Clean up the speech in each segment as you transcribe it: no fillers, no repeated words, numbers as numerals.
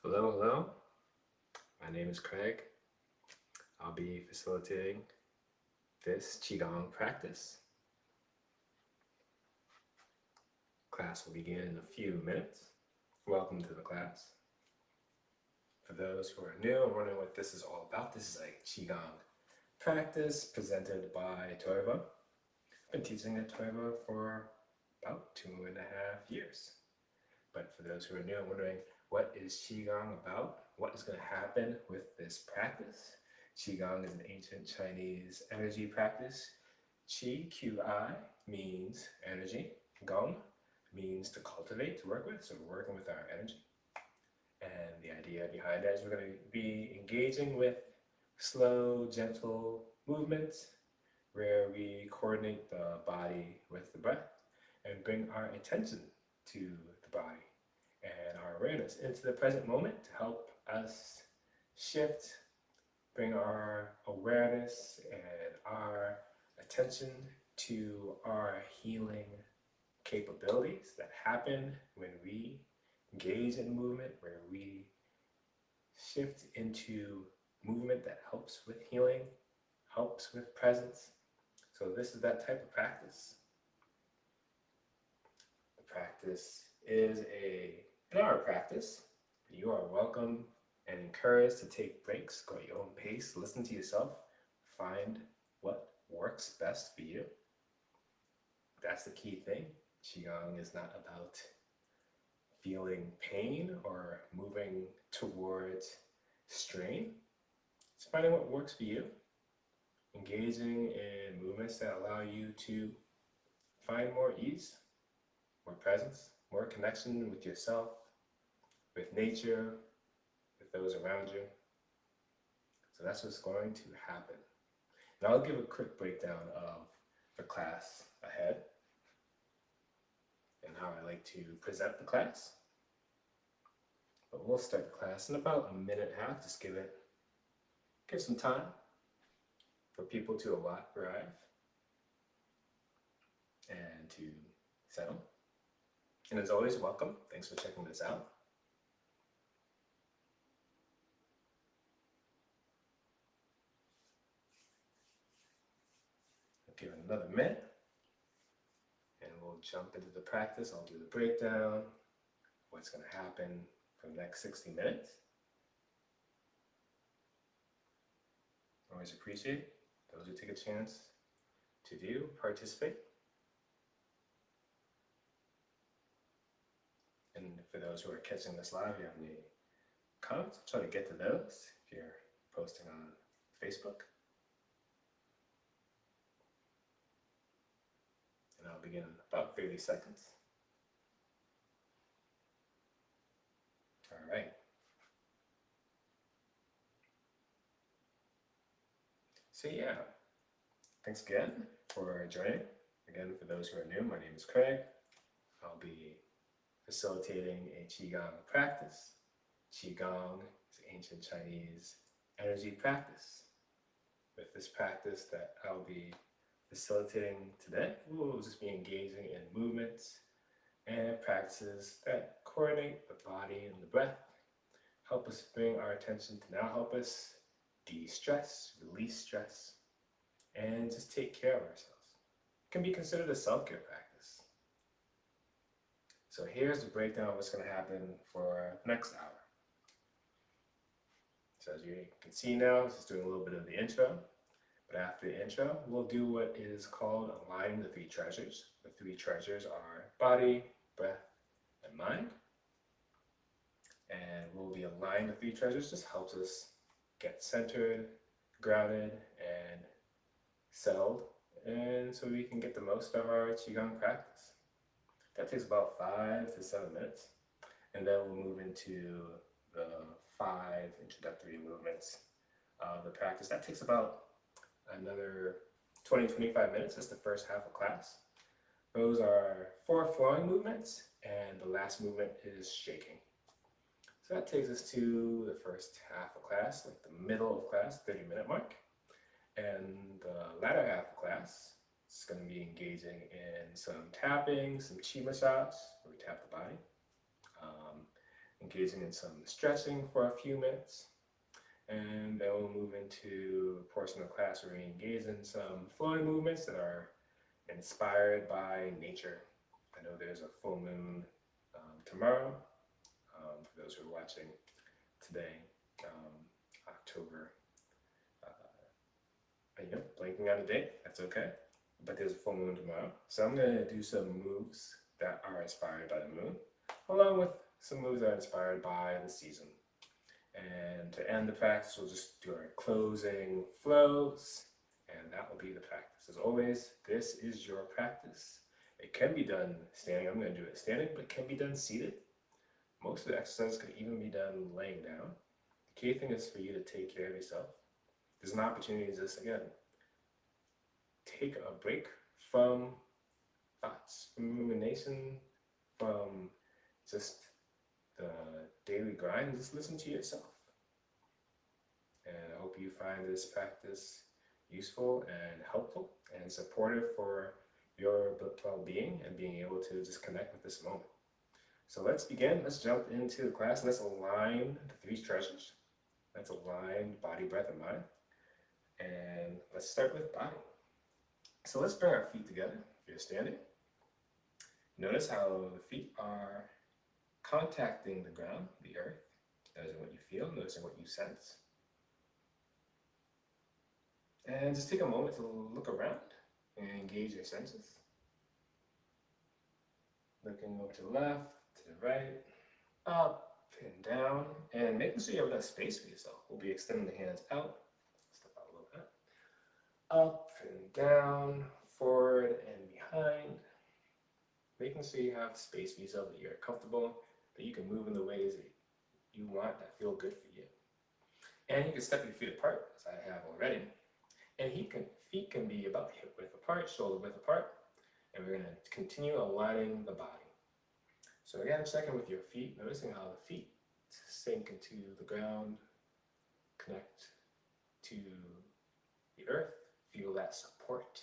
Hello, hello. My name is Craig. I'll be facilitating this Qigong practice. Class will begin in a few minutes. Welcome to the class. For those who are new and wondering what this is all about, this is a Qigong practice presented by Toivo. I've been teaching at Toivo for about 2.5 years. But for those who are new and wondering what is Qigong about, what is going to happen with this practice, Qigong is an ancient Chinese energy practice. Qi, Qi, means energy. Gong means to cultivate, to work with, so we're working with our energy. And the idea behind that is we're going to be engaging with slow, gentle movements where we coordinate the body with the breath and bring our attention to the body and our awareness into the present moment to help us shift, bring our awareness and our attention to our healing capabilities that happen when we engage in movement, where we shift into movement that helps with healing, helps with presence. So this is that type of practice. The practice is an hour practice. You are welcome and encouraged to take breaks, go at your own pace, listen to yourself, find what works best for you. That's the key thing. Qigong is not about feeling pain or moving towards strain. It's finding what works for you, engaging in movements that allow you to find more ease, more presence, more connection with yourself, with nature, with those around you. So that's what's going to happen. And I'll give a quick breakdown of the class ahead and how I like to present the class. But we'll start the class in about a minute and a half. Just give some time for people to arrive and to settle. And as always, welcome. Thanks for checking this out. I'll give it another minute and we'll jump into the practice. I'll do the breakdown, what's going to happen for the next 60 minutes. Always appreciate those who take a chance to participate. And for those who are catching this live, if you have any comments, I'll try to get to those if you're posting on Facebook. And I'll begin in about 30 seconds. All right. So yeah, thanks again for joining. Again, for those who are new, my name is Craig. I'll be facilitating a Qigong practice. Qigong is ancient Chinese energy practice. With this practice that I'll be facilitating today, we'll just be engaging in movements and practices that coordinate the body and the breath, help us bring our attention to now help us de-stress, release stress, and just take care of ourselves. It can be considered a self-care practice. So here's the breakdown of what's going to happen for the next hour. So as you can see now, this is doing a little bit of the intro. But after the intro, we'll do what is called aligning the three treasures. The three treasures are body, breath, and mind. And we'll be aligning the three treasures, just helps us get centered, grounded, and settled, and so we can get the most of our Qigong practice. That takes about 5 to 7 minutes, and then we'll move into the 5 introductory movements of the practice. That takes about another 20-25 minutes. That's the first half of class. Those are 4 flowing movements, and the last movement is shaking. So that takes us to the first half of class, like the middle of class, 30-minute mark. And the latter half of class is going to be engaging in some tapping, some chi massage, where we tap the body, engaging in some stretching for a few minutes. And then we'll move into a portion of class where we engage in some flowing movements that are inspired by nature. I know there's a full moon tomorrow. For those who are watching today, October, blanking on the date, that's okay. But there's a full moon tomorrow. So I'm going to do some moves that are inspired by the moon, along with some moves that are inspired by the season. And to end the practice, we'll just do our closing flows, and that will be the practice. As always, this is your practice. It can be done standing. I'm going to do it standing, but it can be done seated. Most of the exercises could even be done laying down. The key thing is for you to take care of yourself. There's an opportunity to just, again, take a break from thoughts, from rumination, from just the daily grind, and just listen to yourself. And I hope you find this practice useful and helpful and supportive for your well-being and being able to just connect with this moment. So let's begin. Let's jump into the class. Let's align the three treasures. Let's align body, breath, and mind. And let's start with body. So let's bring our feet together. If you're standing, notice how the feet are contacting the ground, the earth. Noticing what you feel, noticing what you sense. And just take a moment to look around and engage your senses. Looking over to the left, to the right, up and down, and making sure you have enough space for yourself. We'll be extending the hands out. Step out a little bit. Up and down, forward and behind. Making sure you have space for yourself, that you're comfortable, that you can move in the ways that you want, that feel good for you. And you can step your feet apart, as I have already. And feet can be about hip width apart, shoulder width apart. And we're going to continue aligning the body. So again, check in with your feet, noticing how the feet sink into the ground, connect to the earth, feel that support.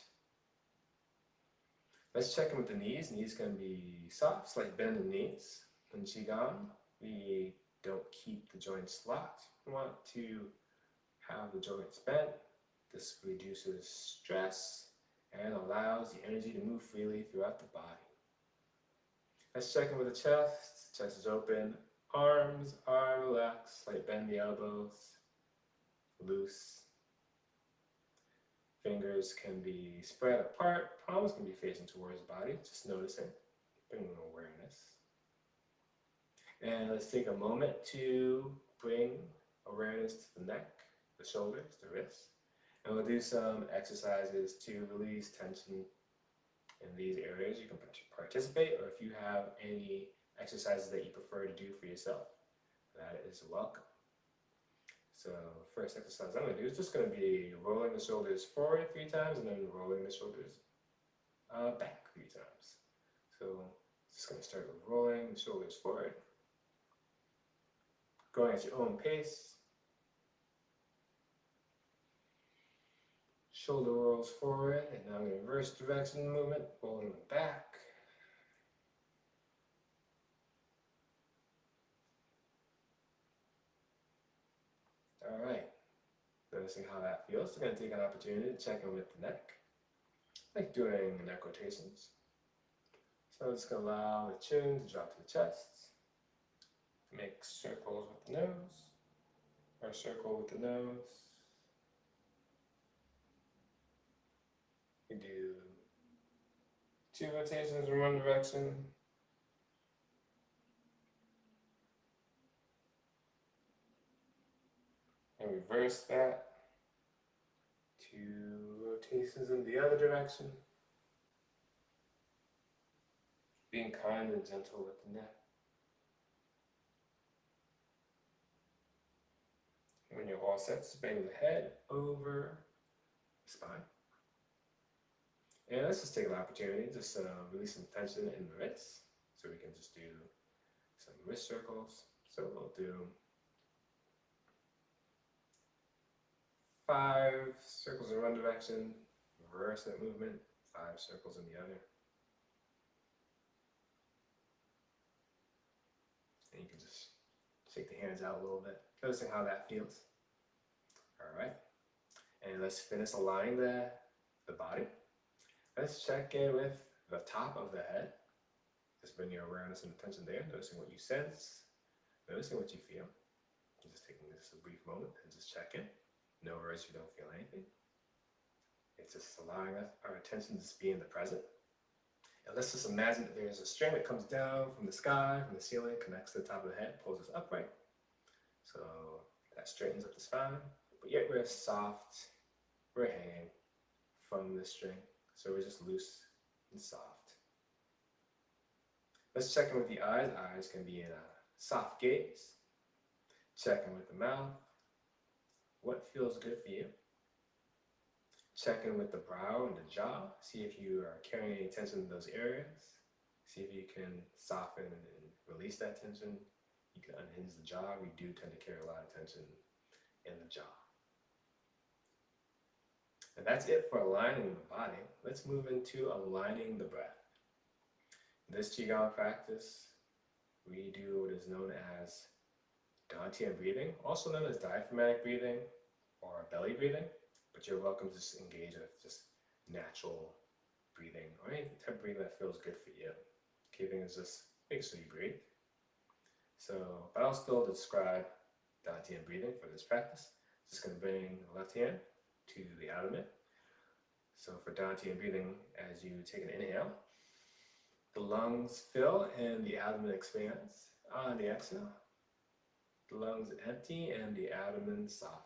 Let's check in with the knees. Knees can be soft, slight bend in the knees. In Qigong, we don't keep the joints locked. We want to have the joints bent. This reduces stress and allows the energy to move freely throughout the body. Let's check in with the chest. Chest is open. Arms are relaxed. Slight bend the elbows. Loose. Fingers can be spread apart. Palms can be facing towards the body. Just noticing. Bringing awareness. And let's take a moment to bring awareness to the neck, the shoulders, the wrists. And we'll do some exercises to release tension in these areas. You can participate, or if you have any exercises that you prefer to do for yourself, that is welcome. So first exercise I'm going to do is just going to be rolling the shoulders forward 3 times and then rolling the shoulders back 3 times. So just going to start with rolling the shoulders forward, going at your own pace. Shoulder rolls forward, and now I'm going to reverse direction movement, rolling them back. All right, noticing how that feels. So I'm going to take an opportunity to check in with the neck, like doing neck rotations. So I'm just going to allow the chin to drop to the chest, make circles with the nose, or circle with the nose. We do 2 rotations in one direction. And reverse that. 2 rotations in the other direction. Being kind and gentle with the neck. When you're all set, just bring the head over the spine. And let's just take an opportunity, just release some tension in the wrists. So we can just do some wrist circles. So we'll do 5 circles in one direction, reverse that movement, 5 circles in the other. And you can just Shake the hands out a little bit. Noticing how that feels. All right. And let's finish aligning the body. Let's check in with the top of the head. Just bring your awareness and attention there, noticing what you sense, noticing what you feel. And just taking this a brief moment and just check in. No worries, you don't feel anything. It's just allowing us, our attention to just be in the present. And let's just imagine that there's a string that comes down from the sky, from the ceiling, connects to the top of the head, pulls us upright. So that straightens up the spine, but yet we're soft, we're hanging from the string. So we're just loose and soft. Let's check in with the eyes. Eyes can be in a soft gaze. Check in with the mouth. What feels good for you? Check in with the brow and the jaw. See if you are carrying any tension in those areas. See if you can soften and release that tension. You can unhinge the jaw. We do tend to carry a lot of tension in the jaw. And that's it for aligning the body. Let's move into aligning the breath. In this Qigong practice, we do what is known as Dante and Breathing, also known as diaphragmatic breathing or belly breathing, but you're welcome to just engage with just natural breathing or any type of breathing that feels good for you. Key thing is just make sure you breathe. But I'll still describe Dante and breathing for this practice. Just going to bring the left hand to the abdomen. So for Dante and breathing, as you take an inhale, the lungs fill and the abdomen expands. On the exhale, the lungs empty and the abdomen softens.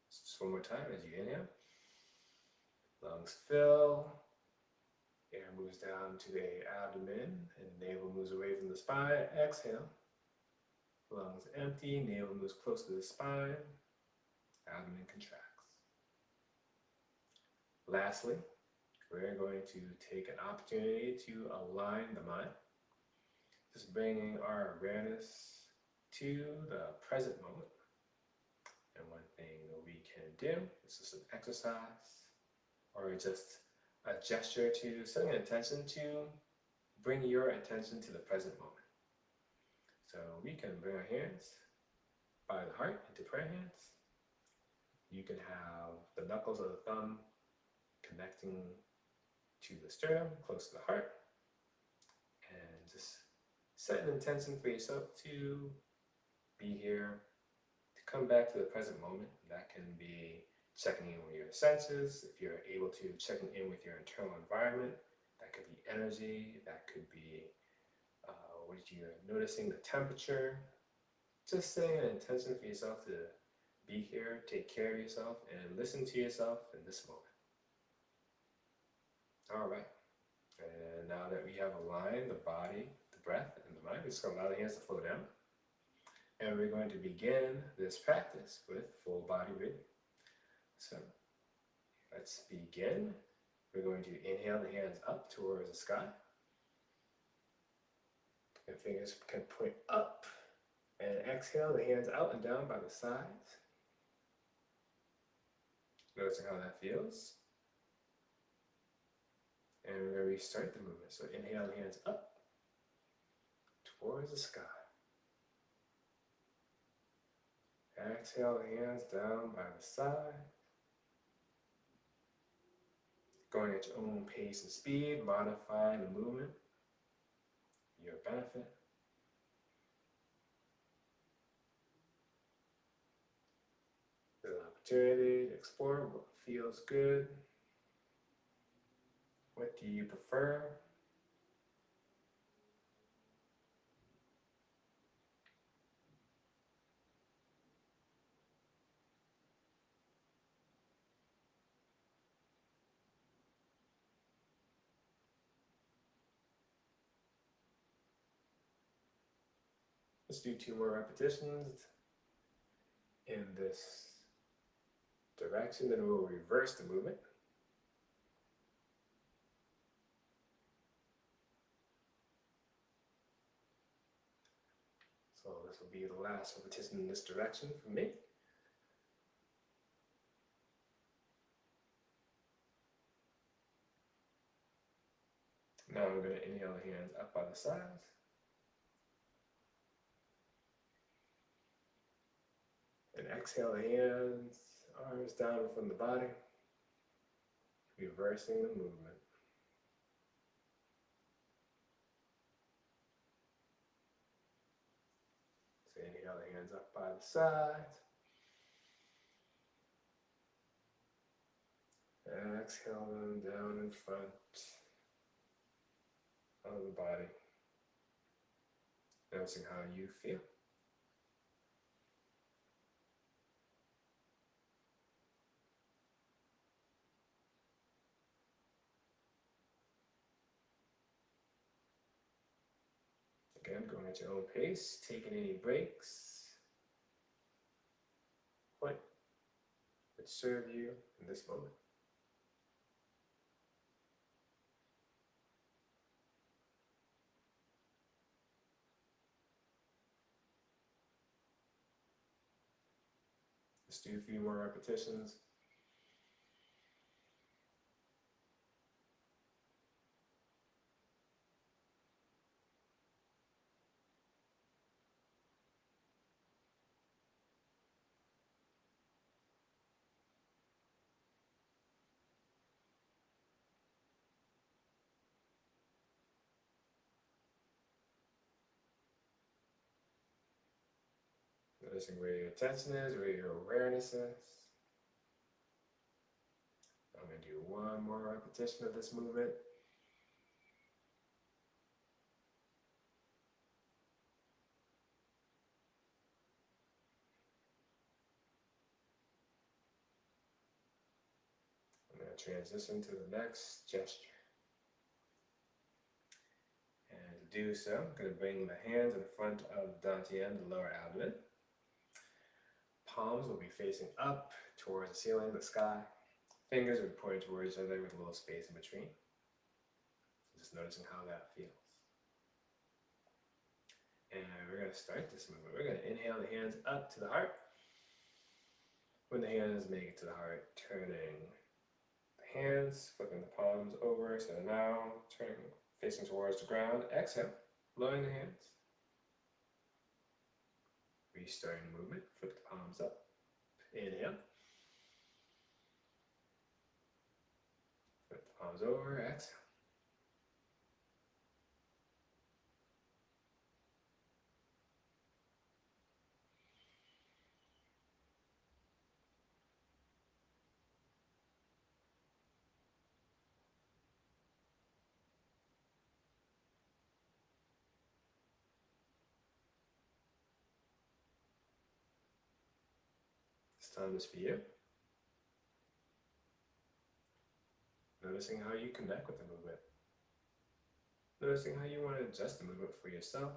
Just one more time as you inhale. Lungs fill, air moves down to the abdomen and navel moves away from the spine. Exhale, lungs empty, navel moves close to the spine, abdomen contracts. Lastly, we're going to take an opportunity to align the mind. Just bringing our awareness to the present moment. And one thing that we can do is just an exercise or just a gesture to setting an intention to bring your attention to the present moment. So we can bring our hands by the heart into prayer hands. You can have the knuckles of the thumb connecting to the sternum, close to the heart, and just set an intention for yourself to be here, to come back to the present moment. That can be checking in with your senses, if you're able to, checking in with your internal environment. That could be energy, that could be what you're noticing, the temperature. Just setting an intention for yourself to be here, take care of yourself, and listen to yourself in this moment. All right, and now that we have aligned the body, the breath, and the mind, we're just going to allow the hands to flow down. And we're going to begin this practice with full body breathing. So let's begin. We're going to inhale the hands up towards the sky. And fingers can point up. And exhale the hands out and down by the sides. Noticing how that feels. And we're going to restart the movement. So inhale the hands up towards the sky. Exhale the hands down by the side. Going at your own pace and speed, modifying the movement for your benefit. There's an opportunity to explore what feels good. What do you prefer? Let's do 2 more repetitions in this direction, then we'll reverse the movement. So this will be the last repetition in this direction for me. Now I'm going to inhale the hands up by the sides. exhale the hands, arms down from the body, reversing the movement. So inhale the hands up by the sides. Exhale them down in front of the body. Noticing how you feel. Again, going at your own pace, taking any breaks. What would serve you in this moment? Let's do a few more repetitions. Noticing where your attention is, where your awareness is. I'm going to do one more repetition of this movement. I'm going to transition to the next gesture. And to do so, I'm going to bring the hands in front of Dante and the lower abdomen. Palms will be facing up towards the ceiling, the sky. Fingers are pointing towards each other with a little space in between. Just noticing how that feels. And we're going to start this movement. We're going to inhale the hands up to the heart. When the hands make it to the heart, turning the hands, flipping the palms over. So now turning, facing towards the ground. Exhale, lowering the hands. Restarting the movement, flip the palms up. Inhale. Flip the palms over, exhale. This time is for you. Noticing how you connect with the movement. Noticing how you want to adjust the movement for yourself.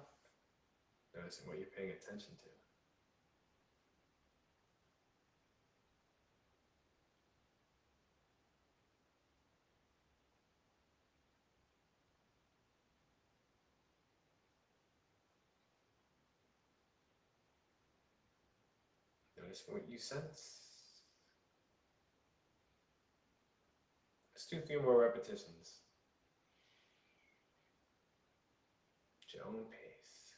Noticing what you're paying attention to. Noticing what you sense. Let's do a few more repetitions. At your own pace.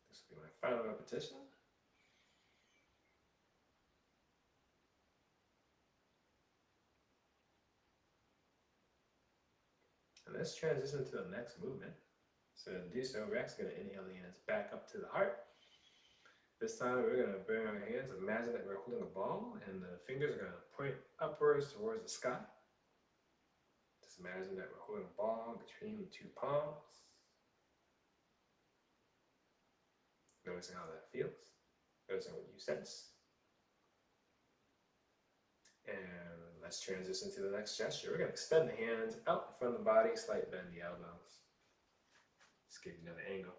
This will be my final repetition. And let's transition to the next movement. So to do so, we're actually going to inhale the hands back up to the heart. This time we're going to bring our hands, imagine that we're holding a ball and the fingers are going to point upwards towards the sky. Just imagine that we're holding a ball between the two palms. Noticing how that feels. Noticing what you sense. And let's transition to the next gesture. We're going to extend the hands out in front of the body, slight bend the elbows. Just give you another angle.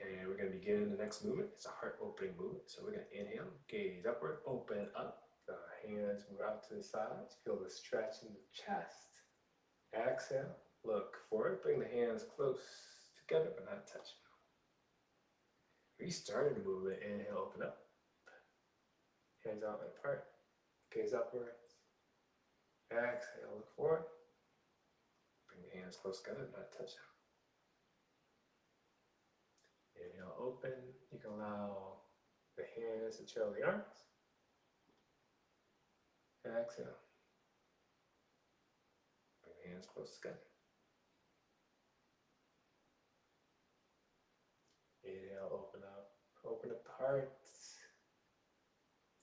And we're going to begin the next movement. It's a heart opening movement. So we're going to inhale, gaze upward, open up. The hands move out to the sides. Feel the stretch in the chest. Exhale, look forward. Bring the hands close together but not touching. Restarting the movement. Inhale, open up. Hands out and apart. Gaze upwards. Exhale, look forward. Bring the hands close together, not touch out. Inhale, open. You can allow the hands to trail the arms. Exhale. Bring the hands close together. Inhale, open up. Open up the heart.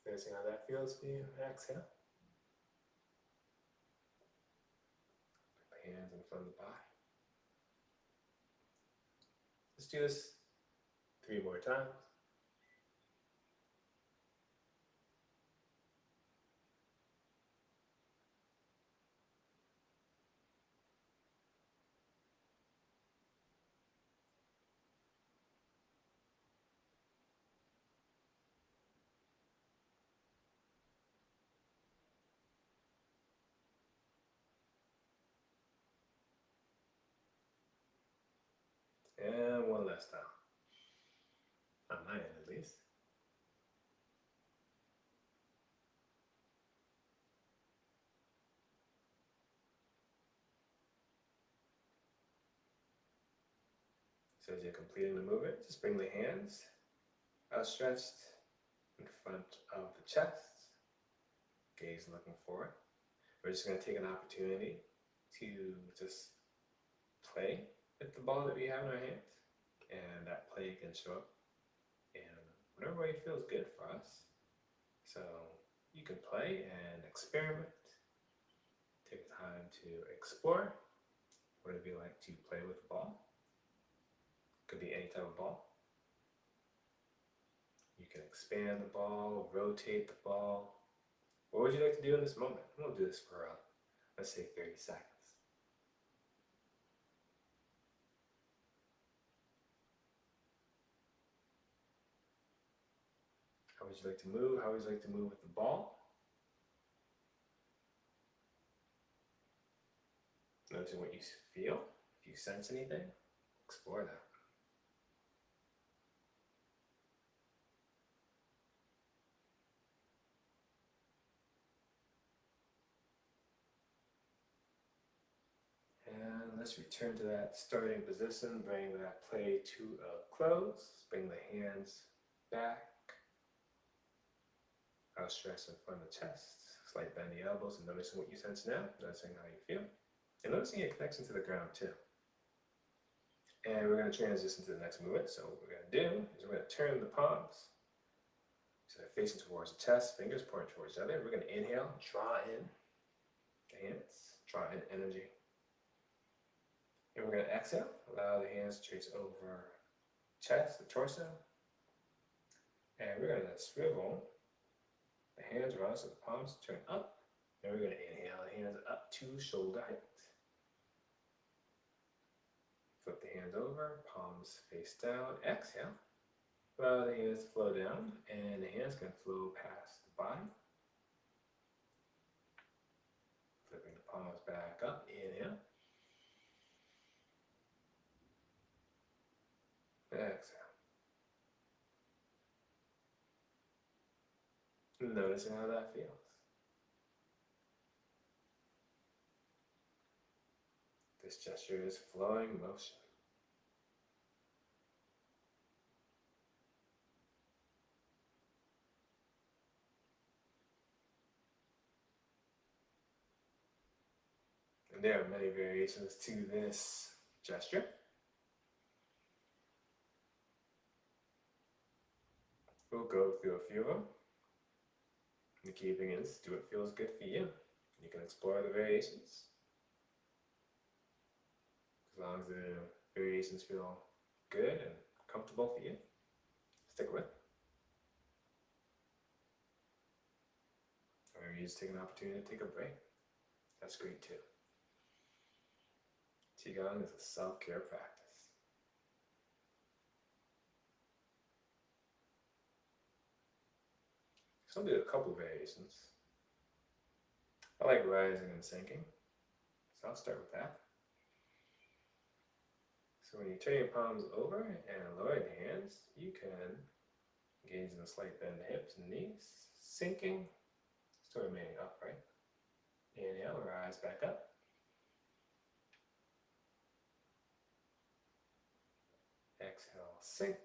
Noticing how that feels for you. Exhale. Bring the hands in front of the body. Let's do this 3 more times. And one last time. On my end, at least. So as you're completing the movement, just bring the hands outstretched in front of the chest. Gaze looking forward. We're just going to take an opportunity to just play with the ball that we have in our hands. And that play can show up in whatever way feels good for us. So you can play and experiment. Take time to explore what it'd be like to play with the ball. Could be any type of ball. You can expand the ball, rotate the ball. What would you like to do in this moment? We'll do this for, let's say 30 seconds. How would you like to move? How would you like to move with the ball? Noticing what you feel. If you sense anything, explore that. And let's return to that starting position. Bring that play to a close. Bring the hands back. Outstretched in front of the chest. Slight bend the elbows and noticing what you sense now. Noticing how you feel. And noticing your connection to the ground too. And we're going to transition to the next movement. So what we're going to do is we're going to turn the palms so they're facing towards the chest, fingers pointing towards each other. We're going to inhale, draw in the hands, draw in energy. And we're going to exhale, allow the hands to trace over chest, the torso. And we're going to swivel the hands around so the palms turn up. And we're going to inhale the hands up to shoulder height. Flip the hands over, palms face down, exhale. Allow the hands to flow down, and the hands can flow past the body. Flipping the palms back up, inhale. Exhale. Noticing how that feels. This gesture is flowing motion. And there are many variations to this gesture. We'll go through a few of them. The key thing is, do what feels good for you. You can explore the variations. As long as the variations feel good and comfortable for you, stick with it. Or you just take an opportunity to take a break. That's great too. Qigong is a self-care practice. So I'll do a couple variations. I like rising and sinking, so I'll start with that. So when you turn your palms over and lower the hands, you can engage in a slight bend in the hips and knees. sinking, still remaining upright. Inhale, rise back up. Exhale, sink.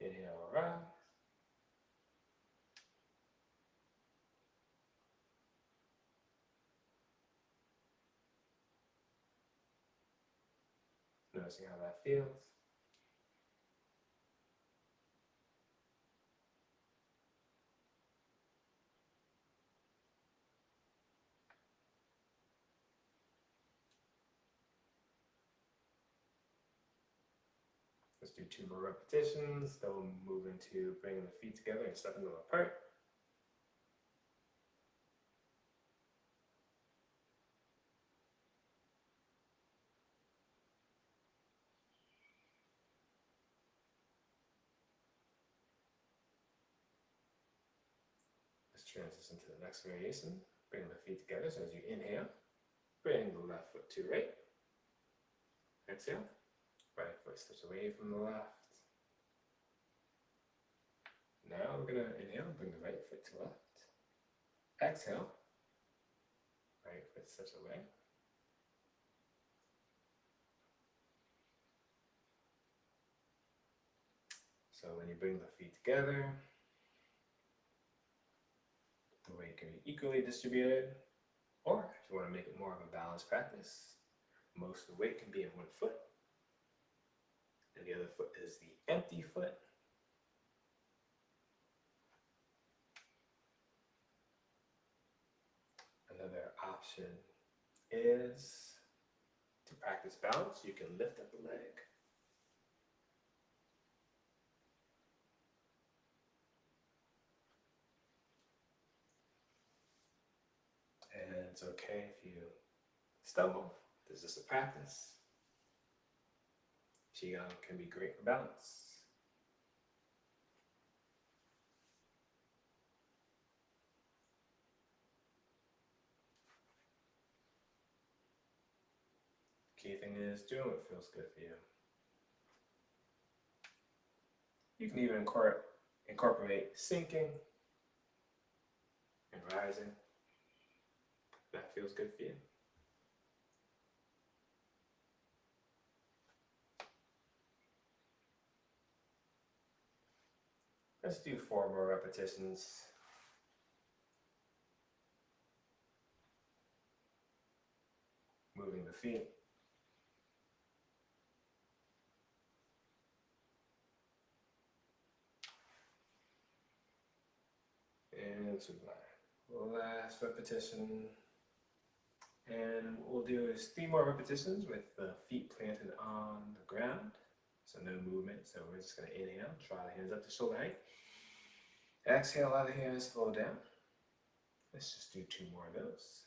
Inhale, rise. Noticing how that feels. Let's do 2 more repetitions. Then we'll move into bringing the feet together and stepping them apart. Let's transition to the next variation. Bring the feet together. So as you inhale, bring the left foot to right. Exhale. Right foot steps away from the left. Now we're going to inhale, bring the right foot to left. Exhale. Right foot steps away. So when you bring the feet together, the weight can be equally distributed. Or if you want to make it more of a balanced practice, most of the weight can be in one foot. And the other foot is the empty foot. Another option is to practice balance. You can lift up the leg. And it's okay if you stumble. This is just a practice. Qigong can be great for balance. Key thing is doing what feels good for you. You can even incorporate sinking and rising. That feels good for you. Let's do 4 more repetitions. Moving the feet. And to my last repetition. And what we'll do is 3 more repetitions with the feet planted on the ground. So no movement. So we're just going to inhale, draw the hands up to shoulder height. Exhale, allow the hands flow down. Let's just do 2 more of those.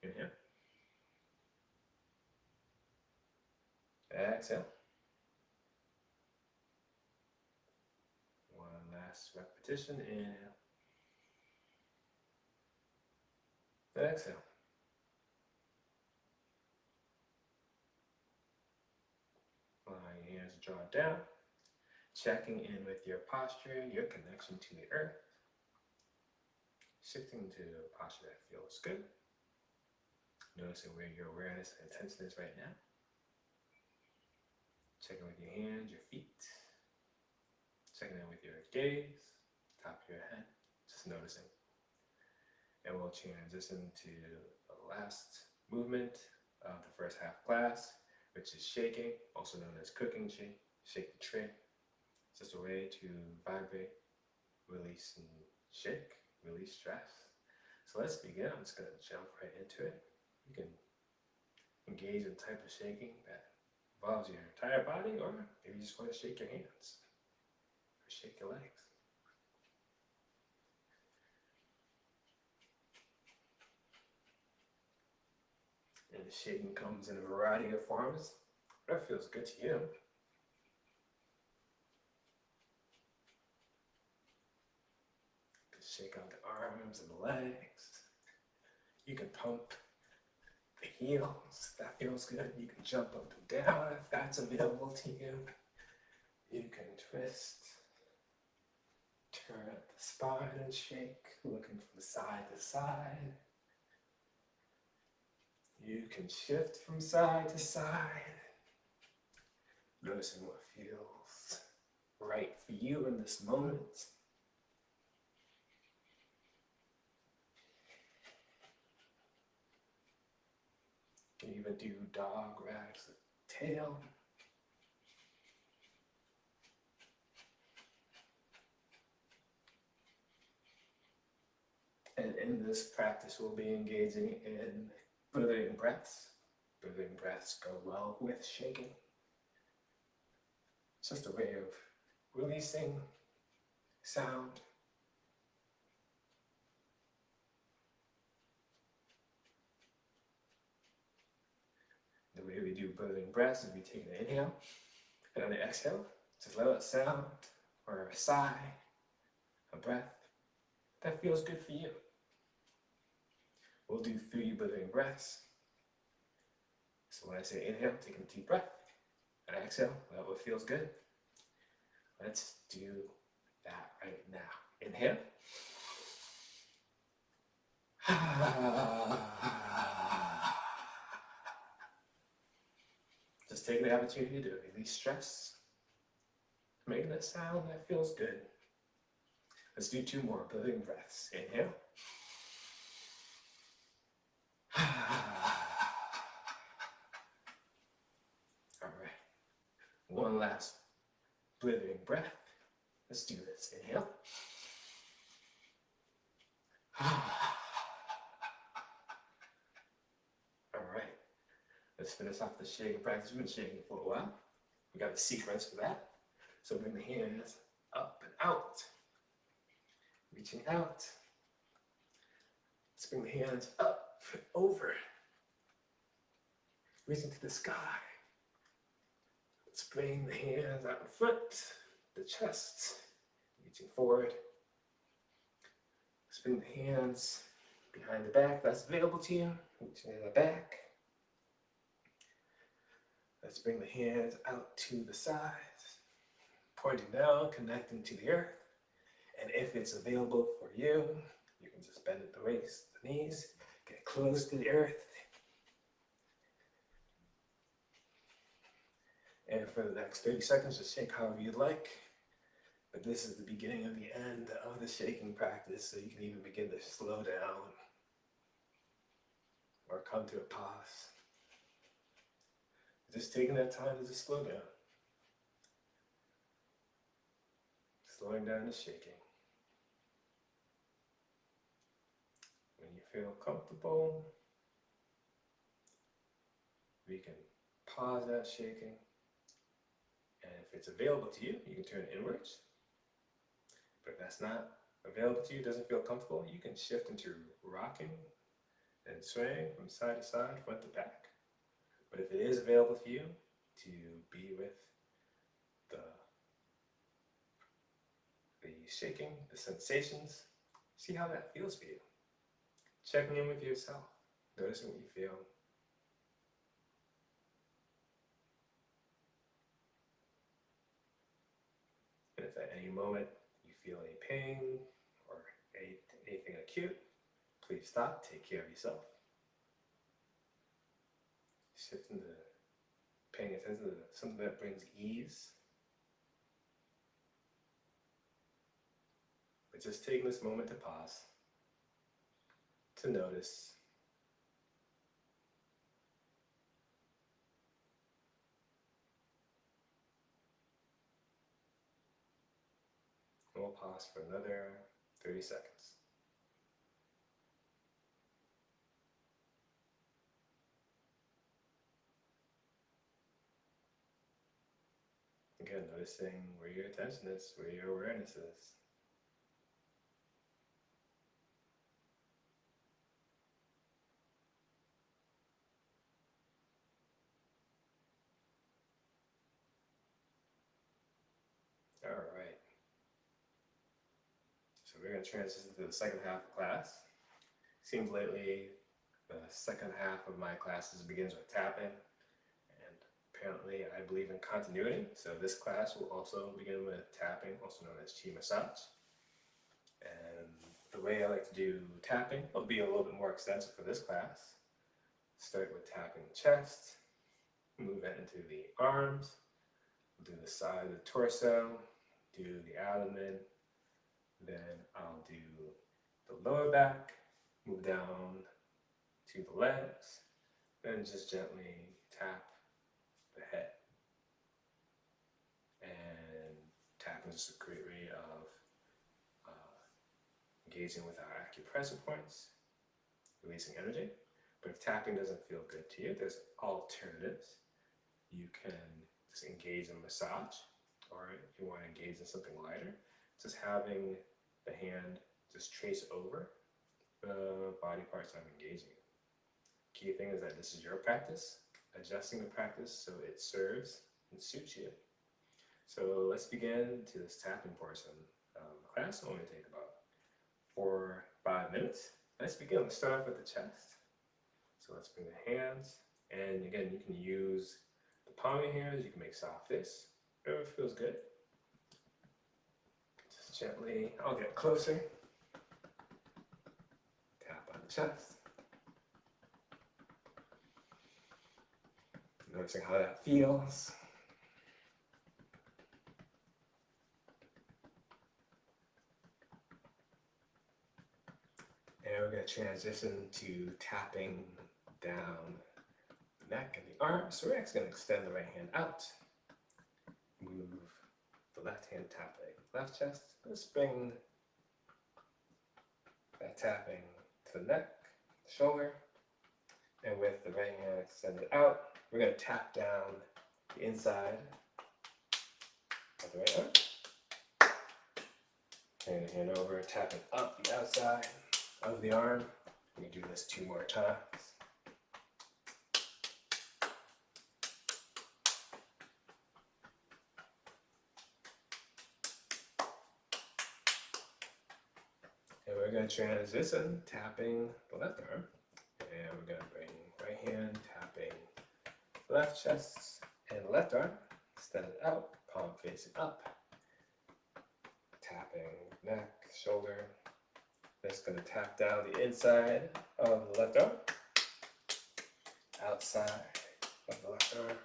Inhale. Exhale. One last repetition. Inhale. Exhale. Allowing your hands to draw down. Checking in with your posture, your connection to the earth. Shifting to a posture that feels good. Noticing where your awareness and attention is right now. Checking with your hands, your feet. Checking in with your gaze, top of your head. Just noticing. And we'll transition to the last movement of the first half class, which is shaking, also known as cooking shake. Shake the tray. It's just a way to vibrate, release, and shake, release stress. So let's begin. I'm just going to jump right into it. You can engage in a type of shaking that involves your entire body, or maybe you just want to shake your hands or shake your legs. And the shaking comes in a variety of forms. That feels good to you. You can shake out the arms and the legs. You can pump the heels. That feels good. You can jump up and down if that's available to you. You can twist. Turn the spine and shake, looking from side to side. You can shift from side to side, noticing what feels right for you in this moment. You can even do dog wags the tail. And in this practice, we'll be engaging in withering breaths. Withering breaths go well with shaking. It's just a way of releasing sound. The way we do withering breaths is we take an inhale, and on the exhale, just let out a sound or a sigh, a breath that feels good for you. We'll do 3 withering breaths. So when I say inhale, take a deep breath, and exhale, let out what feels good. Let's do that right now. Inhale. Just take the opportunity to release stress. Make that sound that feels good. Let's do 2 more withering breaths. Inhale. All right. One last withering breath. Let's do this. Inhale. All right. Let's finish off the shaking practice. We've been shaking for a while. We got a sequence for that. So bring the hands up and out. Reaching out. Let's bring the hands up and over. Reaching to the sky. Let's bring the hands out in front, the chest, reaching forward. Let's bring the hands behind the back that's available to you, reaching to the back. Let's bring the hands out to the sides, pointing down, connecting to the earth. And if it's available for you, you can just bend at the waist, the knees, get close to the earth. And for the next 30 seconds, just shake however you'd like. But this is the beginning of the end of the shaking practice, so you can even begin to slow down or come to a pause. Just taking that time to just slow down. Slowing down the shaking. When you feel comfortable, we can pause that shaking. And if it's available to you, you can turn inwards. But if that's not available to you, doesn't feel comfortable, you can shift into rocking and swaying from side to side, front to back. But if it is available to you to be with the shaking, the sensations, see how that feels for you. Checking in with yourself, noticing what you feel. And if at any moment you feel any pain or anything acute, please stop, take care of yourself. Shift into paying attention to something that brings ease. But just taking this moment to pause, to notice. And we'll pause for another 30 seconds. Again, noticing where your attention is, where your awareness is. All right. So we're going to transition to the second half of class. Seems lately the second half of my classes begins with tapping. And apparently I believe in continuity. So this class will also begin with tapping, also known as Chi massage. And the way I like to do tapping will be a little bit more extensive for this class. Start with tapping the chest, move that into the arms, do the side of the torso, do the abdomen, then I'll do the lower back, move down to the legs, then just gently tap the head. And tapping is a great way of engaging with our acupressure points, releasing energy. But if tapping doesn't feel good to you, there's alternatives. You can just engage in massage, or if you want to engage in something lighter, just having the hand just trace over the body parts I'm engaging in. Key thing is that this is your practice, adjusting the practice so it serves and suits you. So let's begin to this tapping portion of the class. It'll only take about 4 or 5 minutes. Let's begin. Let's start off with the chest. So let's bring the hands, and again, you can use the palm of your hands, you can make soft fists, whatever feels good. Just gently, I'll get closer. Tap on the chest. Noticing how that feels. And we're going to transition to tapping down the neck and the arms. So we're actually going to extend the right hand out. Move the left hand tapping left chest. Let's bring that tapping to the neck, the shoulder. And with the right hand extended out, we're going to tap down the inside of the right arm. Turn the hand over, tapping up the outside of the arm. We can do this 2 more times. And we're going to transition, tapping the left arm. And we're going to bring right hand, tapping left chest and left arm. Extend it out, palm facing up. Tapping neck, shoulder. Just going to tap down the inside of the left arm, outside of the left arm.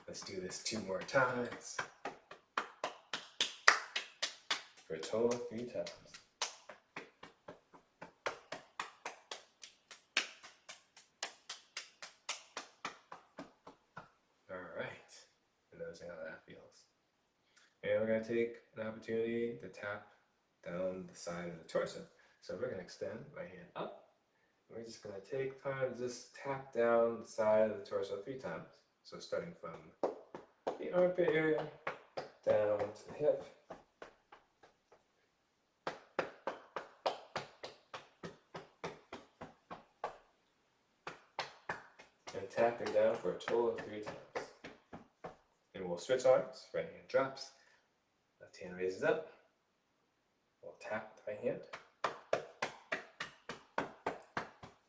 Let's do this 2 more times for a total of 3 times. All right, and noticing how that feels. And we're going to take an opportunity to tap down the side of the torso. So we're going to extend right hand up. We're just going to take time to just tap down the side of the torso 3 times. So starting from the armpit area down to the hip. And tapping down for a total of 3 times. And we'll switch arms. Right hand drops. Left hand raises up. We'll tap the right hand.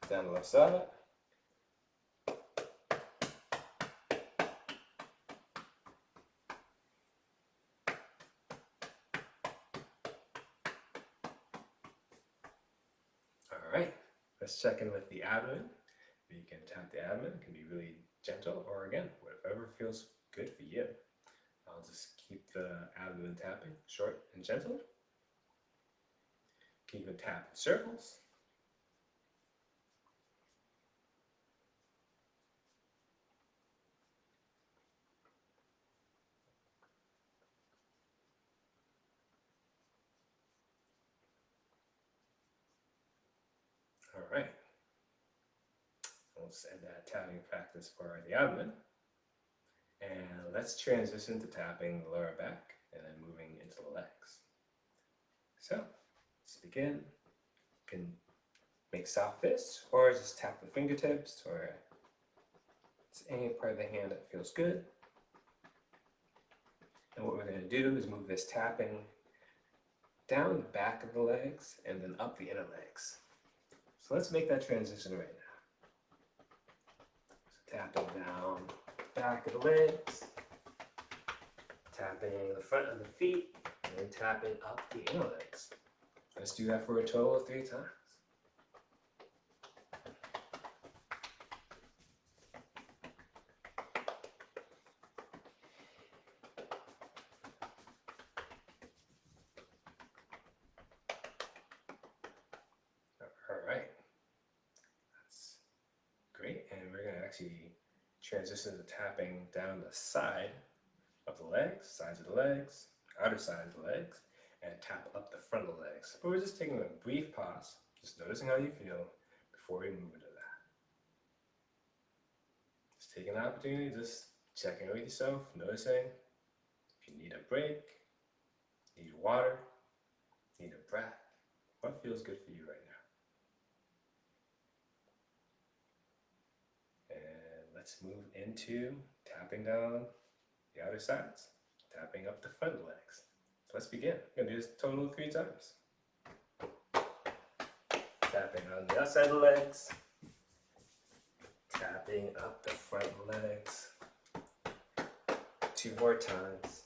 Down the left side. Alright, let's check in with the abdomen. You can tap the abdomen, it can be really gentle, or again, whatever feels good for you. I'll just keep the abdomen tapping short and gentle. Keep it tapping circles. All right. We'll just end that tapping practice for the abdomen. And let's transition to tapping the lower back and then moving into the legs. So let's begin. You can make soft fists or just tap the fingertips or just any part of the hand that feels good. And what we're going to do is move this tapping down the back of the legs and then up the inner legs. So let's make that transition right now. So tapping down the back of the legs, tapping the front of the feet, and then tapping up the inner legs. Let's do that for a total of 3 times. All right, that's great. And we're going to actually transition to tapping down the side of the legs, sides of the legs, outer side of the legs, and tap up the front of the legs. But we're just taking a brief pause, just noticing how you feel before we move into that. Just taking an opportunity, just checking in with yourself, noticing if you need a break, need water, need a breath, what feels good for you right now. And let's move into tapping down the outer sides, tapping up the front legs. So let's begin. We're going to do this a total of 3 times. Tapping on the outside of the legs, tapping up the front legs. 2 more times.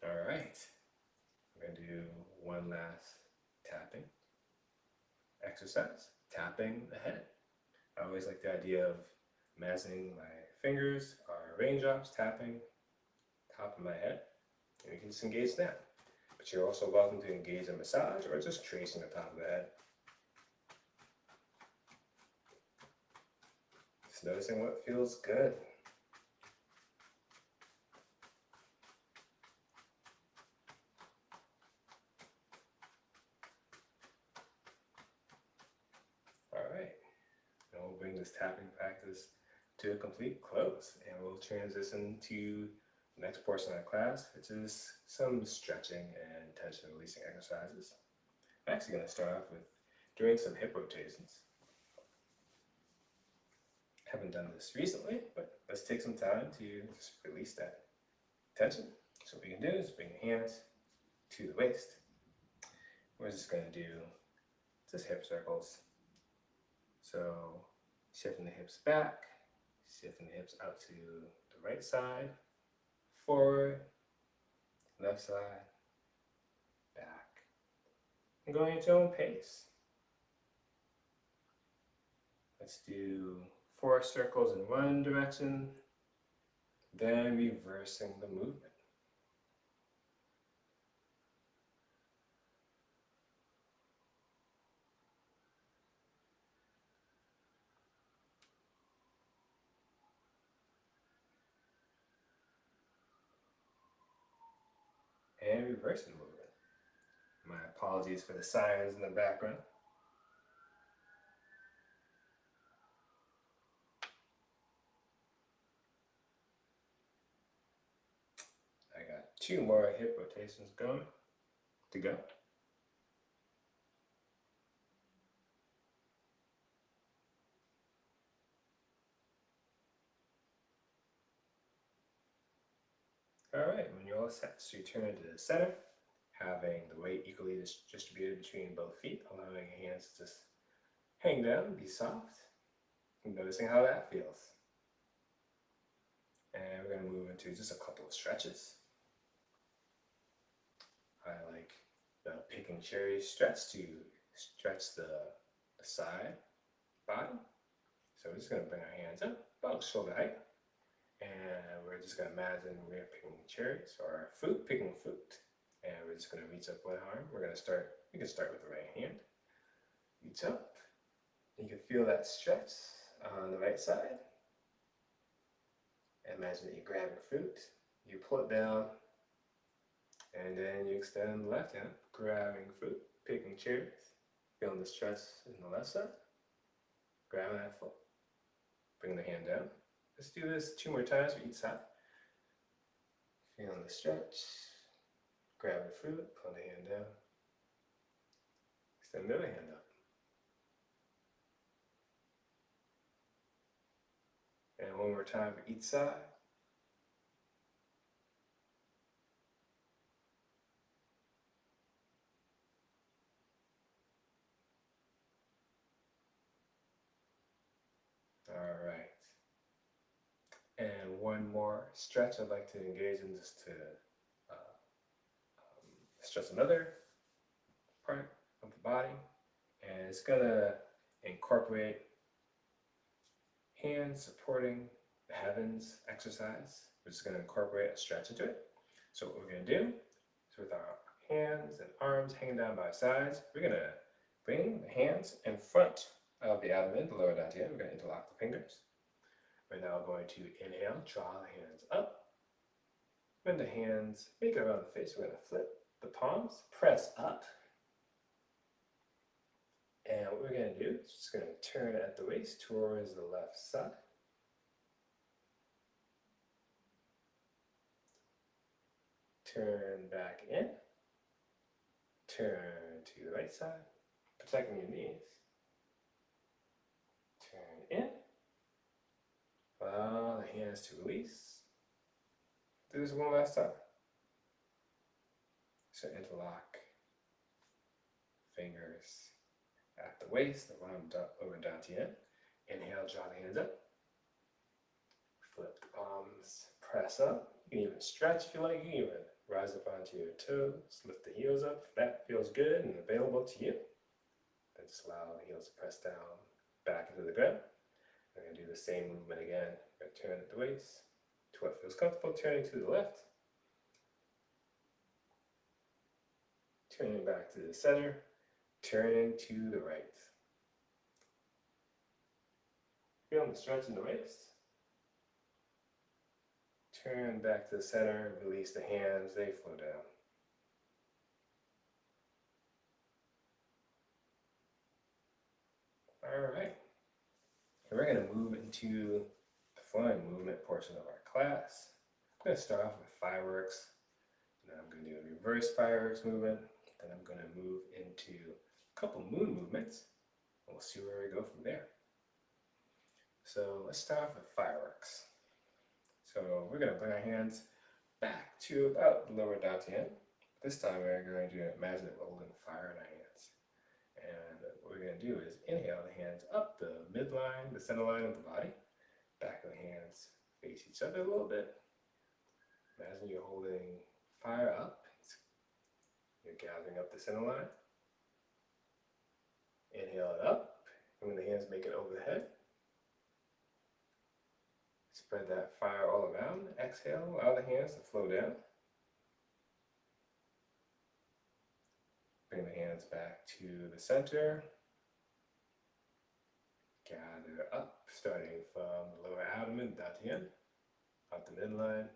All right. We're going to do one last tapping exercise, tapping the head. I always like the idea of imagining my fingers are raindrops tapping top of my head, and you can just engage that. But you're also welcome to engage a massage or just tracing the top of the head. Just noticing what feels good. All right, and we'll bring this tapping practice to a complete close, and we'll transition to the next portion of the class, which is some stretching and tension releasing exercises. I'm actually going to start off with doing some hip rotations. Haven't done this recently, but let's take some time to just release that tension. So what we can do is bring your hands to the waist. We're just going to do just hip circles. So shifting the hips back, shifting the hips out to the right side, forward, left side, back, and going at your own pace. Let's do 4 circles in one direction, then reversing the movement. And reversing the movement. My apologies for the sirens in the background. I got 2 more hip rotations going to go. All right, when you're all set, so you turn into the center, having the weight equally distributed between both feet, allowing your hands to just hang down, be soft, and noticing how that feels. And we're going to move into just a couple of stretches. I like the picking cherry stretch to stretch the side body. So we're just going to bring our hands up about shoulder height. And we're just going to imagine we're picking cherries or fruit, picking fruit. And we're just going to reach up one arm. We can start with the right hand. Reach up. You can feel that stretch on the right side. Imagine that you grab your fruit, you pull it down, and then you extend the left hand, grabbing fruit, picking cherries, feeling the stretch in the left side, grabbing that foot, bring the hand down. Let's do this 2 more times for each side. Feeling the stretch, grab the fruit, pull the hand down, extend the other hand up. And 1 more time for each side. one more stretch I'd like to engage in, just to stretch another part of the body. And it's going to incorporate hands supporting the heavens exercise. We're just going to incorporate a stretch into it. So what we're going to do is, with our hands and arms hanging down by our sides, we're going to bring the hands in front of the abdomen, the lower dantian. We're going to interlock the fingers. We're now going to inhale, draw the hands up. When the hands make it around the face, we're going to flip the palms, press up. And what we're going to do is just going to turn at the waist towards the left side. Turn back in. Turn to the right side, protecting your knees. Turn in. Allow the hands to release. Do this one last time. So interlock fingers at the waist, around over dantian. Inhale, draw the hands up. Flip the palms, press up. You can even stretch if you like. You can even rise up onto your toes, lift the heels up if that feels good and available to you. Then just allow the heels to press down, back into the ground. We're going to do the same movement again. We're going to turn at the waist to what feels comfortable, turning to the left. Turning back to the center, turning to the right. Feeling the stretch in the waist. Turn back to the center, release the hands, they flow down. All right. And we're going to move into the flowing movement portion of our class. I'm going to start off with fireworks. Then I'm going to do a reverse fireworks movement. Then I'm going to move into a couple moon movements. And we'll see where we go from there. So let's start off with fireworks. So we're going to bring our hands back to about the lower dantian. This time we're going to imagine that we're holding fire in our hands. And what we're going to do is inhale the hands up the midline, the center line of the body. Back of the hands face each other a little bit. Imagine you're holding fire up. You're gathering up the center line. Inhale it up. And when the hands make it over the head, spread that fire all around. Exhale, allow the hands to flow down. Bring the hands back to the center. Gather up, starting from the lower abdomen, dantian, out the midline.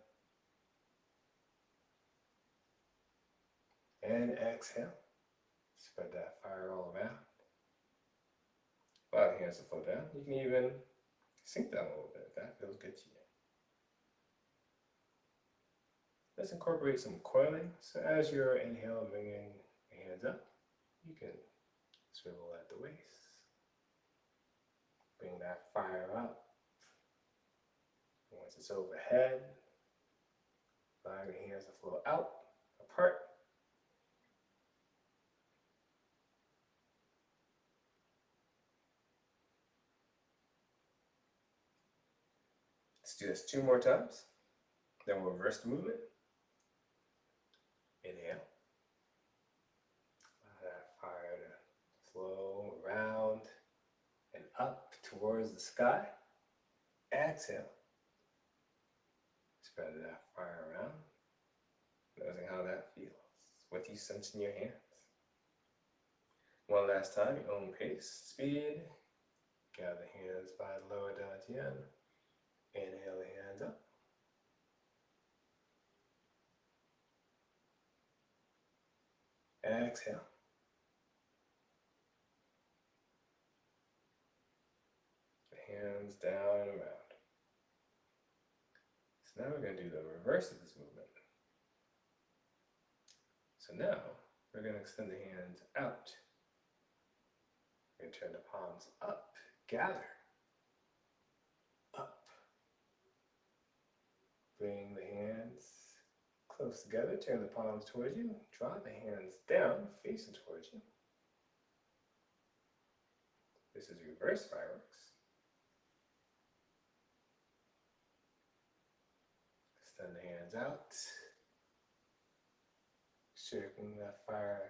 And exhale. Spread that fire all around. Allow the hands to flow down. You can even sink down a little bit if that feels good to you. Let's incorporate some coiling. So as you're inhaling, bringing the hands up, you can swivel at the waist. Bring that fire up. Once it's overhead, allow your hands to flow out, apart. Let's do this 2 more times. Then we'll reverse the movement. Inhale. Allow that fire to flow around and up towards the sky. Exhale. Spread that fire around. Noticing how that feels. What you sense in your hands. One last time, your own pace, speed. Gather the hands by the lower dantian. Inhale the hands up. Exhale. The hands down and around. So now we're going to do the reverse of this movement. So now we're going to extend the hands out. We're going to turn the palms up. Gather. Up. Bring the hands close together. Turn the palms towards you. Draw the hands down, facing towards you. This is reverse fireworks. Send the hands out. Circling that fire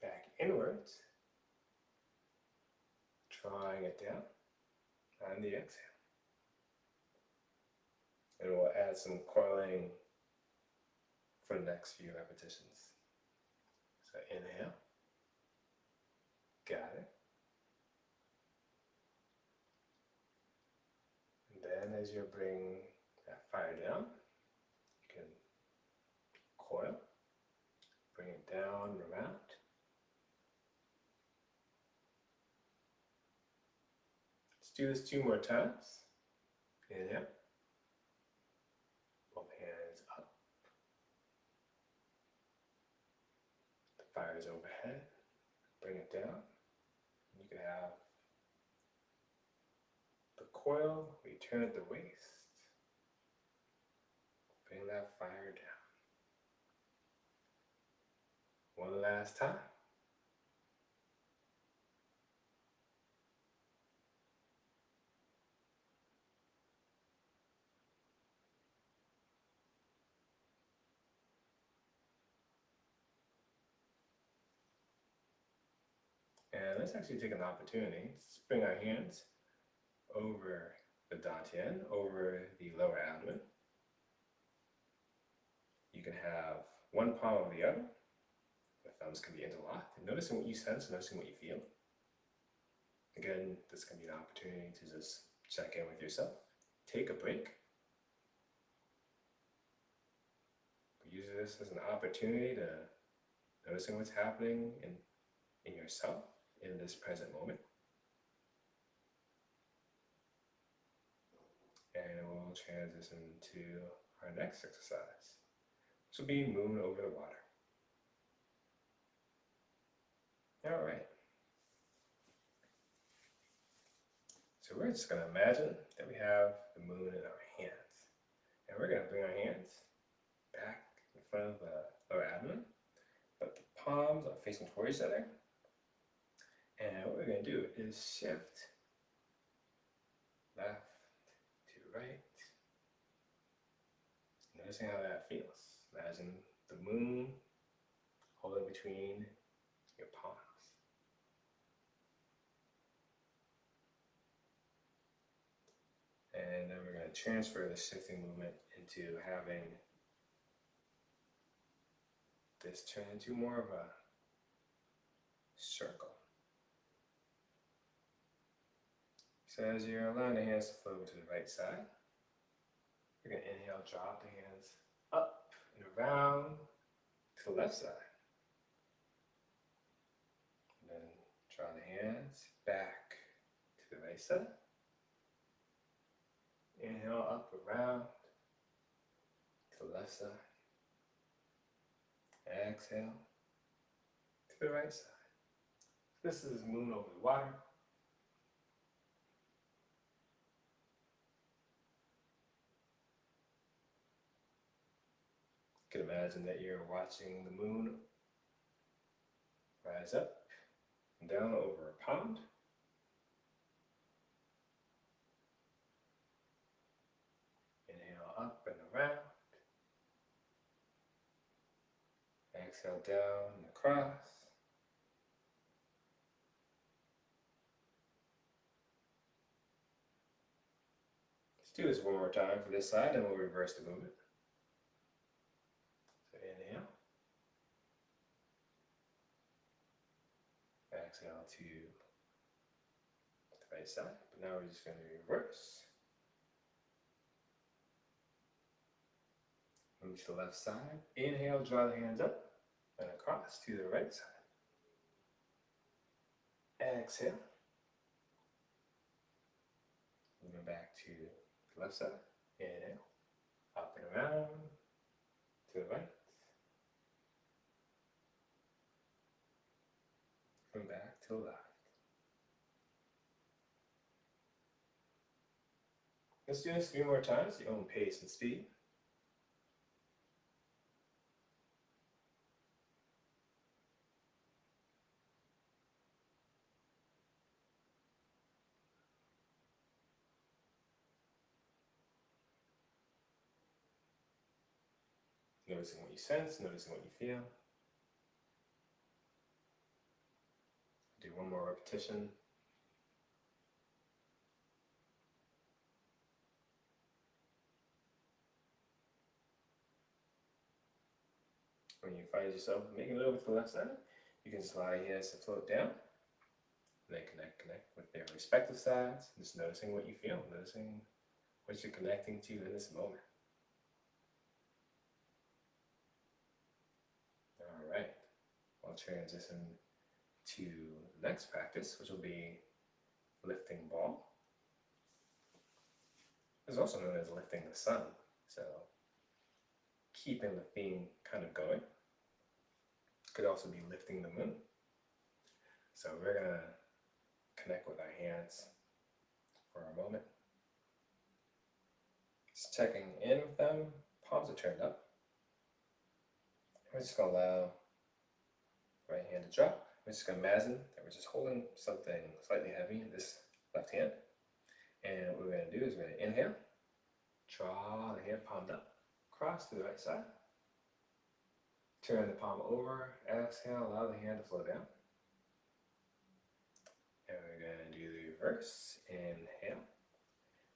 back inwards. Drawing it down on the exhale. And we'll add some coiling for the next few repetitions. So inhale. Got it. And then as you bring that fire down, you can coil, bring it down and around. Let's do this 2 more times. Inhale. Both hands up. The fire is overhead. Bring it down. You can have the coil, return at the waist. Bring that fire down. One last time. And let's actually take an opportunity. Let's bring our hands over the dantian, over the lower abdomen. You can have one palm over the other. The thumbs can be interlocked. And noticing what you sense, noticing what you feel. Again, this can be an opportunity to just check in with yourself. Take a break. Use this as an opportunity to noticing what's happening in yourself in this present moment. And we'll transition to our next exercise. This will be moon over the water. All right. So we're just going to imagine that we have the moon in our hands. And we're going to bring our hands back in front of the lower abdomen. But the palms are facing towards each other. And what we're going to do is shift left to right. Noticing how that feels. Imagine the moon holding between your palms. And then we're going to transfer the shifting movement into having this turn into more of a circle. So as you're allowing the hands to flow to the right side, you're going to inhale, drop the hands up and around to the left side. And then draw the hands back to the right side. Inhale up, around to the left side. Exhale to the right side. This is moon over the water. You can imagine that you're watching the moon rise up and down over a pond. Inhale up and around. Exhale down and across. Let's do this one more time for this side and we'll reverse the movement. So inhale. Exhale to the right side. But now we're just going to reverse. Move to the left side. Inhale, draw the hands up and across to the right side. Exhale. Moving back to the left side. Inhale. Up and around to the right. Come back to the left. Let's do this a few more times, your own pace and speed. Noticing what you sense, noticing what you feel. Do one more repetition. When you find yourself making it over to the left side, you can slide your hands to float down. And then connect with their respective sides. Just noticing what you feel, noticing what you're connecting to in this moment. All right, I'll transition to the next practice, which will be lifting ball. It's also known as lifting the sun. So keeping the theme kind of going. Could also be lifting the moon. So we're gonna connect with our hands for a moment. Just checking in with them, palms are turned up. We're just gonna allow the right hand to drop. We're just gonna imagine that we're just holding something slightly heavy in this left hand. And what we're gonna do is we're gonna inhale, draw the hand palm up, cross to the right side. Turn the palm over, exhale, allow the hand to flow down. And we're going to do the reverse. Inhale.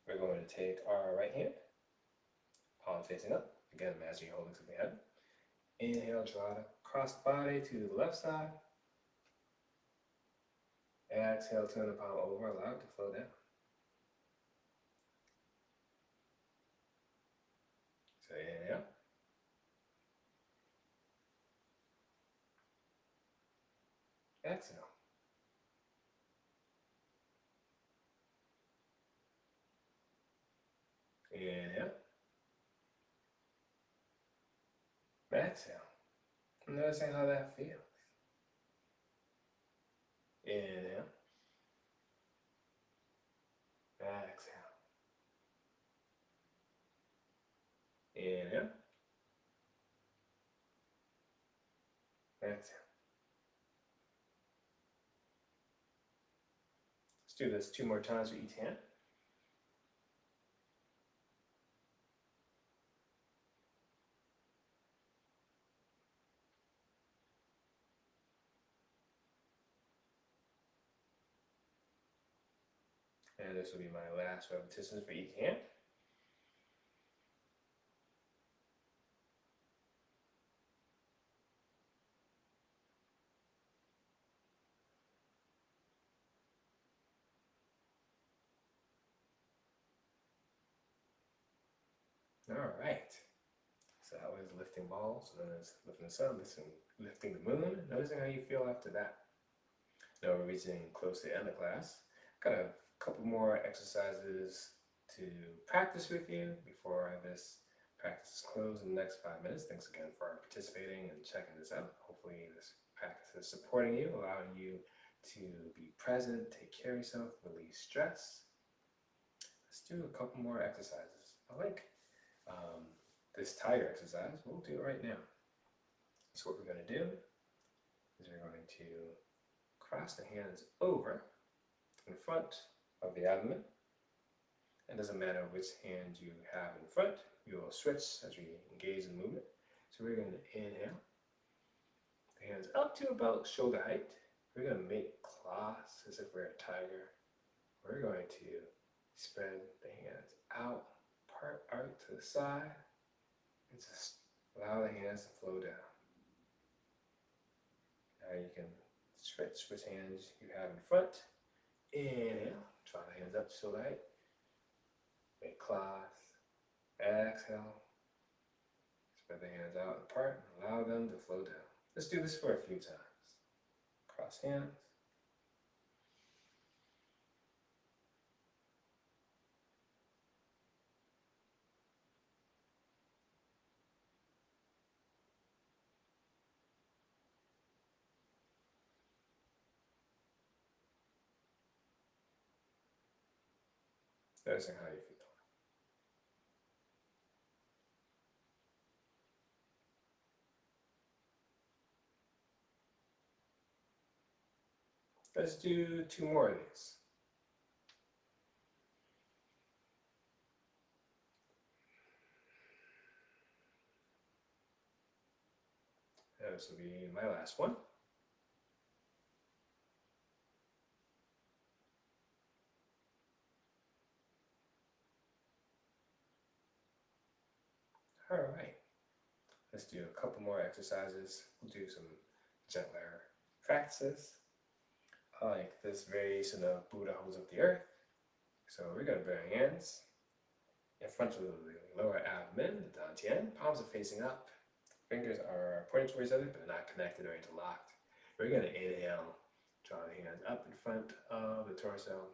We're going to take our right hand, palm facing up. Again, imagine you're holding something heavy. Inhale, draw it across the body to the left side. Exhale, turn the palm over, allow it to flow down. So inhale. Exhale. Inhale. Exhale. Noticing how that feels. Inhale. Exhale. Inhale. Exhale. Let's do this 2 more times with each hand. And this will be my last repetition for each hand. All right. So that was lifting balls, known as lifting the sun, lifting the moon. Noticing how you feel after that. Now we're reaching close to the end of class. Got a couple more exercises to practice with you before this practice is closed in the next 5 minutes. Thanks again for participating and checking this out. Hopefully this practice is supporting you, allowing you to be present, take care of yourself, release stress. Let's do a couple more exercises. I like this tiger exercise. We'll do it right now. So what we're going to do is we're going to cross the hands over in front of the abdomen. It doesn't matter which hand you have in front. You will switch as we engage in movement. So we're going to inhale. The hands up to about shoulder height. We're going to make claws as if we're a tiger. We're going to spread the hands out, part out to the side, and just allow the hands to flow down. Now you can switch which hands you have in front. Inhale, draw the hands up to shoulder height. Make claws. Exhale. Spread the hands out and apart and allow them to flow down. Let's do this for a few times. Cross hands. Noticing how you feel. Let's do 2 more of these. This will be my last one. All right, let's do a couple more exercises. We'll do some gentler practices. I like this variation of Buddha holds up the earth. So we're going to bring our hands in front of the lower abdomen, the dantian. Palms are facing up. Fingers are pointing towards each other, but they're not connected or interlocked. We're going to inhale, draw the hands up in front of the torso.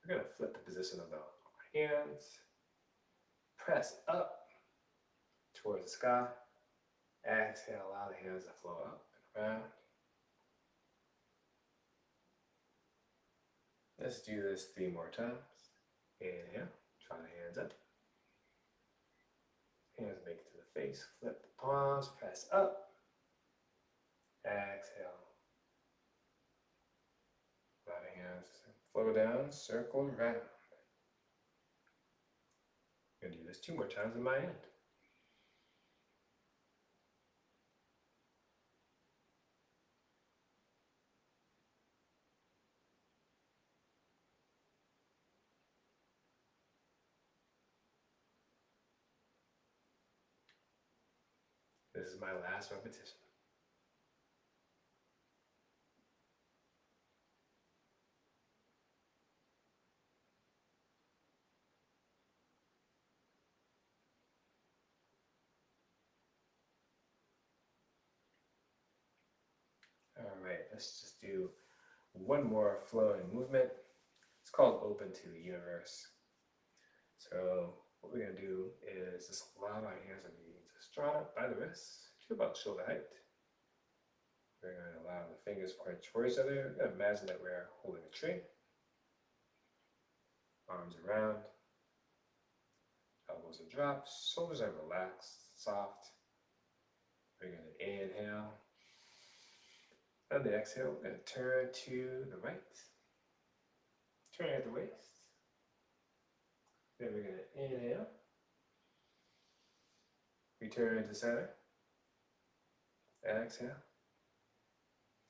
We're going to flip the position of the hands. Press up towards the sky. Exhale, allow the hands to flow up and around. Let's do this 3 more times. Inhale, draw the hands up. Hands make it to the face, flip the palms, press up. Exhale. Allow the hands flow down, circle around. I'm going to do this 2 more times on my end. This is my last repetition. All right, let's just do one more flowing movement. It's called Open to the Universe. So what we're going to do is just allow our hands to be just drawn up by the wrists to about shoulder height. We're going to allow the fingers point towards each other. We're going to imagine that we're holding a tree. Arms around. Elbows are dropped. Shoulders are relaxed, soft. We're going to inhale. On the exhale, we're going to turn to the right. Turn at the waist. Then we're going to inhale. Return to center. Exhale.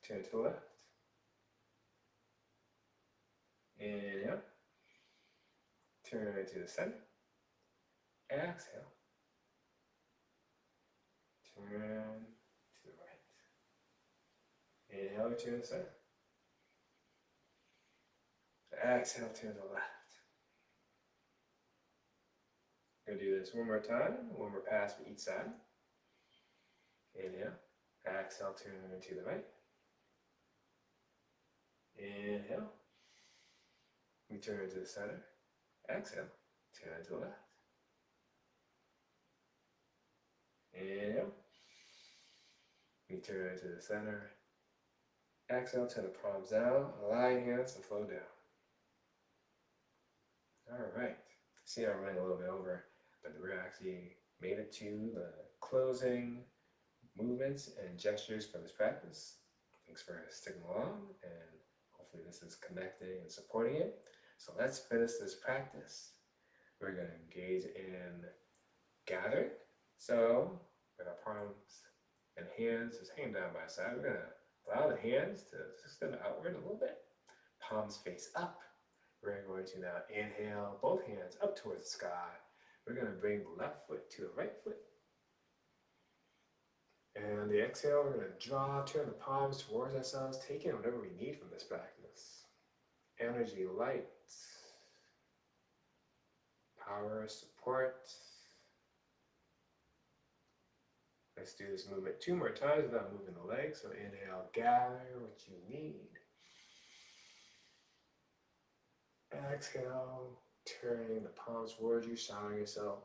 Turn to the left. Inhale. Turn to the center. Exhale. Turn to the right. Inhale, return to the center. Exhale, turn to the left. We're going to do this one more time. One more pass for each side. Inhale. Exhale, turn to the right. Inhale. Return to the center. Exhale, turn to the left. Inhale. Return to the center. Exhale, turn the palms down. Allow your hands to flow down. All right. See, I'm running a little bit over, but we actually made it to the closing movements and gestures for this practice. Thanks for sticking along, and hopefully this is connecting and supporting it. So let's finish this practice. We're going to engage in gathering. So with our palms and hands just hanging down by side, we're going to allow the hands to extend outward a little bit. Palms face up. We're going to now inhale both hands up towards the sky. We're going to bring the left foot to the right foot. And on the exhale, we're going to turn the palms towards ourselves, taking whatever we need from this practice. Energy, light, power, support. Let's do this movement 2 more times without moving the legs. So inhale, gather what you need. Exhale, turning the palms towards you, showering yourself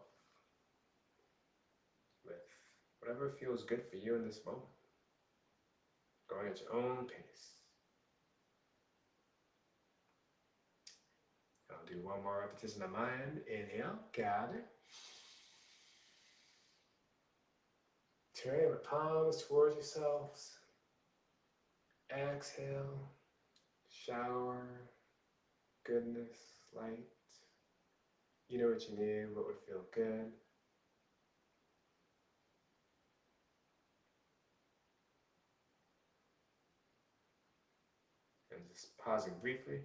with whatever feels good for you in this moment. Going at your own pace. I'll do one more repetition on my end. Inhale, gather. Turning the palms towards yourselves. Exhale, shower, goodness, light. You know what you need, what would feel good. And just pausing briefly.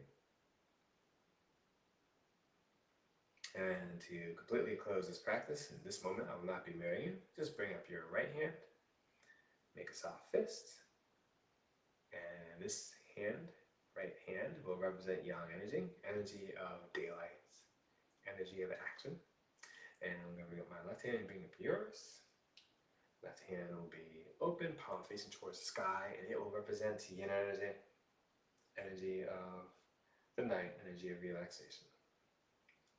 And to completely close this practice, in this moment I will not be mirroring you. Just bring up your right hand, make a soft fist, and this hand, right hand, will represent yang energy, energy of daylight, energy of action. And I'm going to bring up my left hand and bring up yours. Left hand will be open, palm facing towards the sky, and it will represent yin energy, energy of the night, energy of relaxation,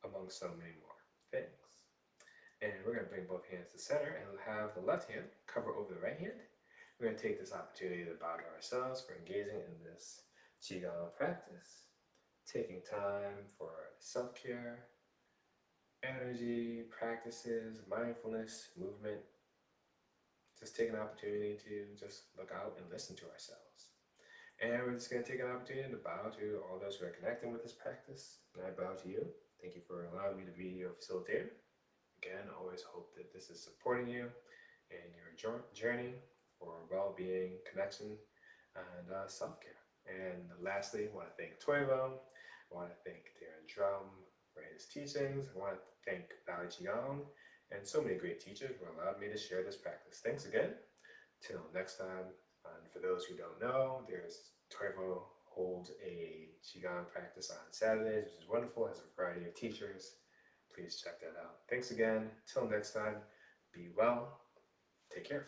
among so many more things. And we're going to bring both hands to center and have the left hand cover over the right hand. We're going to take this opportunity to bow to ourselves for engaging in this Qigong practice, taking time for self-care, energy, practices, mindfulness, movement. Just take an opportunity to just look out and listen to ourselves. And we're just going to take an opportunity to bow to all those who are connecting with this practice. And I bow to you. Thank you for allowing me to be your facilitator. Again, always hope that this is supporting you in your journey for well-being, connection, and self-care. And lastly, I want to thank Toivo. I want to thank Darren Drum for his teachings. I want to thank Dante Qigong and so many great teachers who allowed me to share this practice. Thanks again. Till next time. And for those who don't know, Toivo holds a Qigong practice on Saturdays, which is wonderful. Has a variety of teachers. Please check that out. Thanks again. Till next time, be well. Take care.